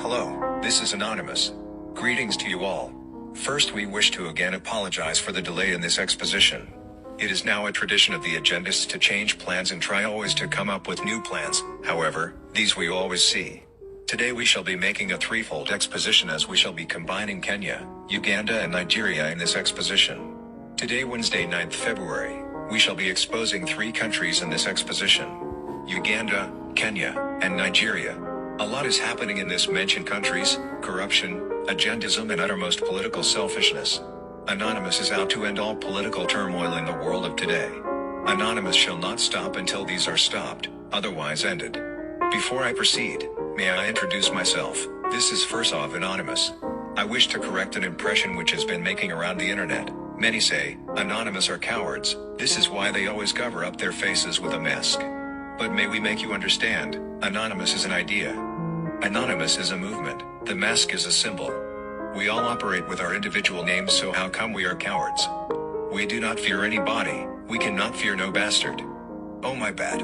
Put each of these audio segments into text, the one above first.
Hello, this is Anonymous. Greetings to you all. First, we wish to again apologize for the delay in this exposition. It is now a tradition of the agendists to change plans and try always to come up with new plans. However, these we always see. Today we shall be making a threefold exposition, as we shall be combining Kenya, Uganda and Nigeria in this exposition. Today, Wednesday 9th February, we shall be exposing 3 countries in this exposition: Uganda, Kenya, and Nigeria. A lot is happening in this mentioned countries: corruption, agendism and uttermost political selfishness. Anonymous is out to end all political turmoil in the world of today. Anonymous shall not stop until these are stopped, otherwise ended. Before I proceed, may I introduce myself? This is Fursov Anonymous. I wish to correct an impression which has been making around the internet. Many say, Anonymous are cowards. This is why they always cover up their faces with a mask. But may we make you understand, Anonymous is an idea. Anonymous is a movement. The mask is a symbol. We all operate with our individual names, so how come we are cowards? We do not fear anybody. We cannot fear no bastard. Oh, my bad.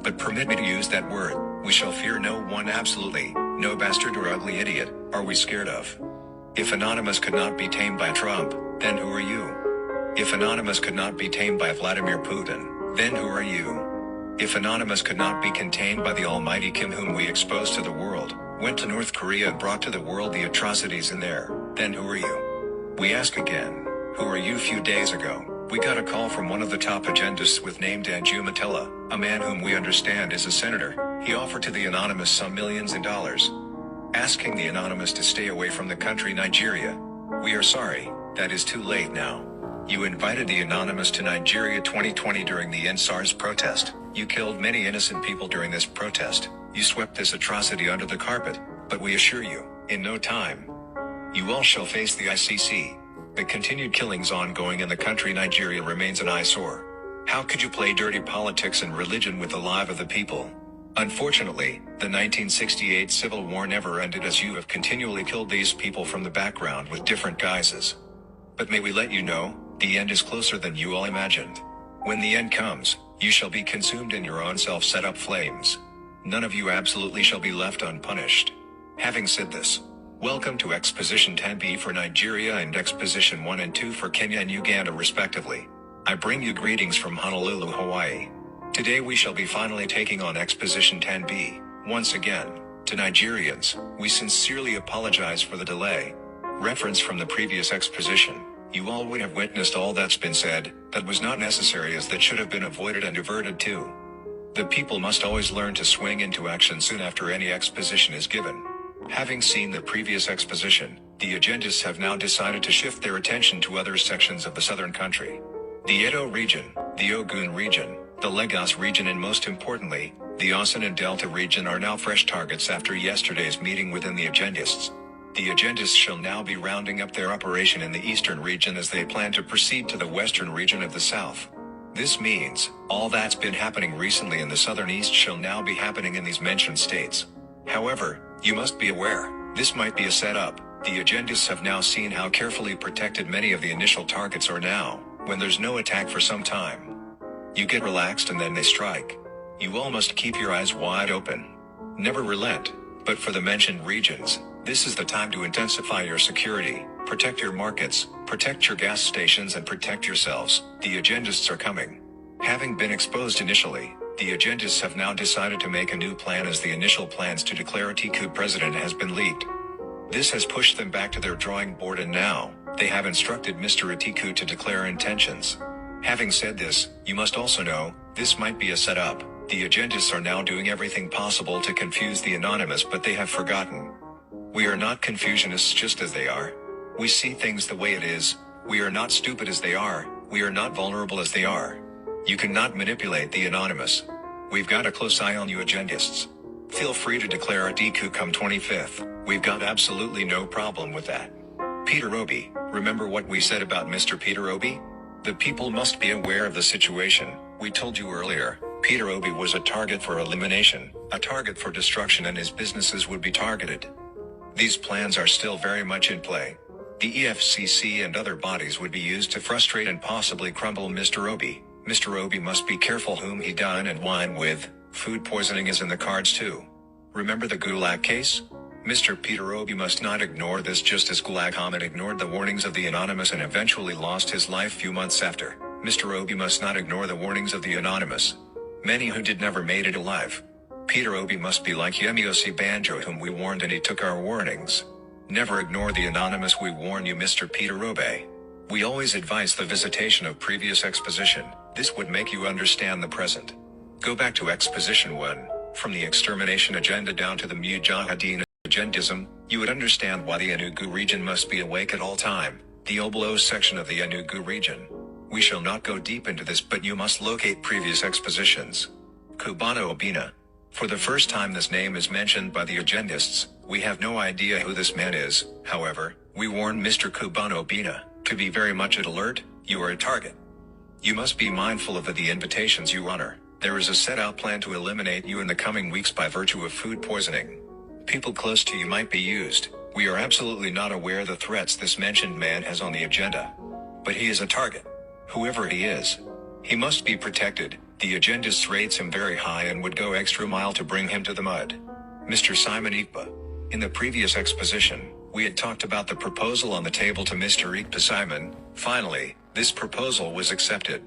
But permit me to use that word. We shall fear no one, absolutely. No bastard or ugly idiot are we scared of. If Anonymous could not be tamed by Trump, then who are you? If Anonymous could not be tamed by Vladimir Putin, then who are you? If Anonymous could not be contained by the almighty Kim, whom we exposed to the world, went to North Korea and brought to the world the atrocities in there, then who are you? We ask again, who are you? Few days ago, we got a call from one of the top agendists with name Danjuma Matela, a man whom we understand is a senator. He offered to the Anonymous some millions in dollars, asking the Anonymous to stay away from the country Nigeria. We are sorry, that is too late now. You invited the Anonymous to Nigeria 2020 during the EndSARS protest. You killed many innocent people during this protest. You swept this atrocity under the carpet, but we assure you, in no time, you all shall face the ICC. The continued killings ongoing in the country Nigeria remains an eyesore. How could you play dirty politics and religion with the life of the people? Unfortunately, the 1968 Civil War never ended, as you have continually killed these people from the background with different guises. But may we let you know, the end is closer than you all imagined. When the end comes, you shall be consumed in your own self-set-up flames. None of you absolutely shall be left unpunished. Having said this, welcome to Exposition 10B for Nigeria and Exposition 1 and 2 for Kenya and Uganda respectively. I bring you greetings from Honolulu, Hawaii. Today we shall be finally taking on Exposition 10B. Once again, to Nigerians, we sincerely apologize for the delay. Reference from the previous exposition. You all would have witnessed all that's been said, that was not necessary, as that should have been avoided and diverted too. The people must always learn to swing into action soon after any exposition is given. Having seen the previous exposition, the agendists have now decided to shift their attention to other sections of the southern country. The Edo region, the Ogun region, the Lagos region and most importantly, the Osun and Delta region are now fresh targets after yesterday's meeting within the agendists. The agendists shall now be rounding up their operation in the eastern region as they plan to proceed to the western region of the south. This means, all that's been happening recently in the southern east shall now be happening in these mentioned states. However, you must be aware, this might be a setup. The agendists have now seen how carefully protected many of the initial targets are now. When there's no attack for some time, you get relaxed and then they strike. You all must keep your eyes wide open. Never relent, but for the mentioned regions, this is the time to intensify your security, protect your markets, protect your gas stations and protect yourselves. The agendists are coming. Having been exposed initially, the agendists have now decided to make a new plan, as the initial plans to declare Atiku president has been leaked. This has pushed them back to their drawing board, and now, they have instructed Mr. Atiku to declare intentions. Having said this, you must also know, this might be a setup. The agendists are now doing everything possible to confuse the Anonymous, but they have forgotten. We are not confusionists just as they are. We see things the way it is. We are not stupid as they are. We are not vulnerable as they are. You cannot manipulate the Anonymous. We've got a close eye on you agendists. Feel free to declare Atiku come 25th. We've got absolutely no problem with that. Peter Obi, remember what we said about Mr. Peter Obi? The people must be aware of the situation. We told you earlier, Peter Obi was a target for elimination, a target for destruction, and his businesses would be targeted. These plans are still very much in play. The EFCC and other bodies would be used to frustrate and possibly crumble Mr. Obi. Mr. Obi must be careful whom he dine and wine with. Food poisoning is in the cards too. Remember the Gulag case? Mr. Peter Obi must not ignore this, just as Ghulag Ahmed ignored the warnings of the Anonymous and eventually lost his life few months after. Mr. Obi must not ignore the warnings of the Anonymous. Many who did never made it alive. Peter Obi must be like Yemi Osibanjo, whom we warned and he took our warnings. Never ignore the Anonymous, we warn you, Mr. Peter Obi. We always advise the visitation of previous exposition. This would make you understand the present. Go back to Exposition 1, from the extermination agenda down to the Mujahideen agendism, you would understand why the Enugu region must be awake at all time, the Oblo section of the Enugu region. We shall not go deep into this, but you must locate previous expositions. Cubano Obina. For the first time this name is mentioned by the agendists. We have no idea who this man is. However, we warn Mr. Cubano Obina to be very much at alert. You are a target. You must be mindful of the invitations you honor. There is a set-out plan to eliminate you in the coming weeks by virtue of food poisoning. People close to you might be used. We are absolutely not aware of the threats this mentioned man has on the agenda. But he is a target. Whoever he is, he must be protected. The agendists rates him very high and would go extra mile to bring him to the mud. Mr. Simon Ikpa. In the previous exposition, we had talked about the proposal on the table to Mr. Ikpa Simon. Finally, this proposal was accepted.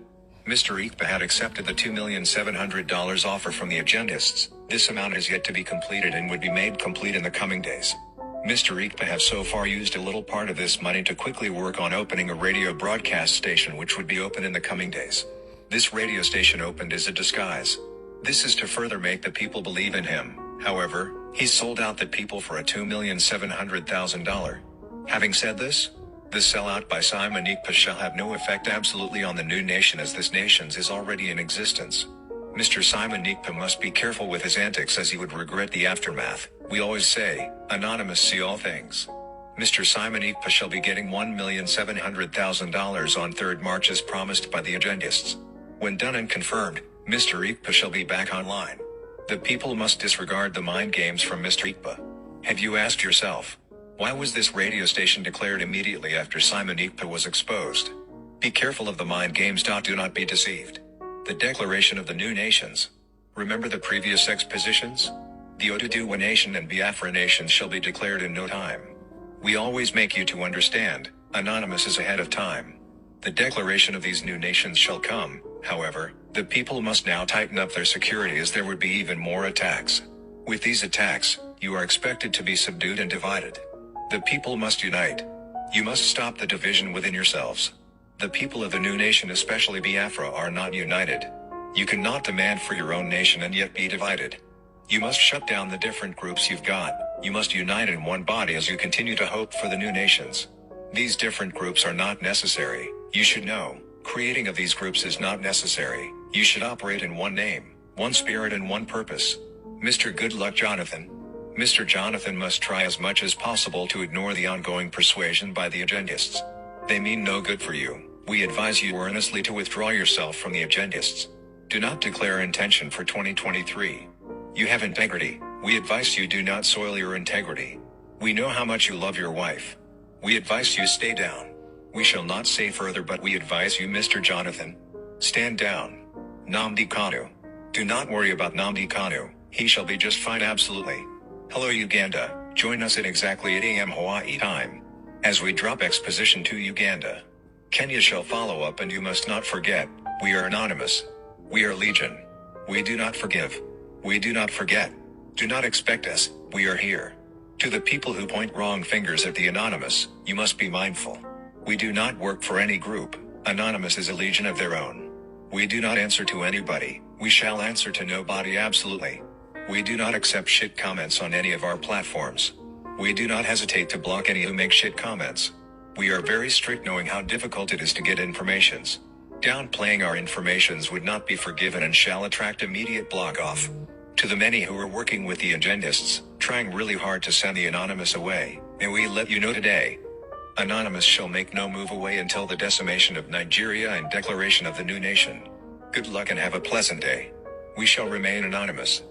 Mr. Ikpa had accepted the $2,700,000 offer from the agendists. This amount is yet to be completed and would be made complete in the coming days. Mr. Ikpa have so far used a little part of this money to quickly work on opening a radio broadcast station which would be open in the coming days. This radio station opened as a disguise. This is to further make the people believe in him. However, he sold out the people for a $2,700,000. Having said this, the sellout by Simon Ikpa shall have no effect absolutely on the new nation, as this nation's is already in existence. Mr. Simon Ikpa must be careful with his antics, as he would regret the aftermath. We always say, Anonymous see all things. Mr. Simon Ikpa shall be getting $1,700,000 on 3rd March as promised by the agendists. When done and confirmed, Mr. Ikpa shall be back online. The people must disregard the mind games from Mr. Ikpa. Have you asked yourself, why was this radio station declared immediately after Simon Ikpa was exposed? Be careful of the mind games. Do not be deceived. The declaration of the new nations. Remember the previous expositions? The Oduduwa nation and Biafra nations shall be declared in no time. We always make you to understand, Anonymous is ahead of time. The declaration of these new nations shall come. However, the people must now tighten up their security, as there would be even more attacks. With these attacks, you are expected to be subdued and divided. The people must unite. You must stop the division within yourselves. The people of the new nation, especially Biafra, are not united. You cannot demand for your own nation and yet be divided. You must shut down the different groups you've got. You must unite in one body as you continue to hope for the new nations. These different groups are not necessary. You should know, creating of these groups is not necessary. You should operate in one name, one spirit and one purpose. Mr. Goodluck Jonathan. Mr. Jonathan must try as much as possible to ignore the ongoing persuasion by the agendists. They mean no good for you. We advise you earnestly to withdraw yourself from the agendists. Do not declare intention for 2023. You have integrity. We advise you do not soil your integrity. We know how much you love your wife. We advise you stay down. We shall not say further, but we advise you, Mr. Jonathan, stand down. Nnamdi Kanu. Do not worry about Nnamdi Kanu. He shall be just fine, absolutely. Hello Uganda, join us at exactly 8 a.m. Hawaii time, as we drop exposition to Uganda. Kenya shall follow up, and you must not forget, we are Anonymous. We are Legion. We do not forgive. We do not forget. Do not expect us, we are here. To the people who point wrong fingers at the Anonymous, you must be mindful. We do not work for any group. Anonymous is a legion of their own. We do not answer to anybody. We shall answer to nobody, absolutely. We do not accept shit comments on any of our platforms. We do not hesitate to block any who make shit comments. We are very strict, knowing how difficult it is to get informations. Downplaying our informations would not be forgiven and shall attract immediate block off. To the many who are working with the agendists, trying really hard to send the Anonymous away, may we let you know today, Anonymous shall make no move away until the decimation of Nigeria and declaration of the new nation. Good luck and have a pleasant day. We shall remain anonymous.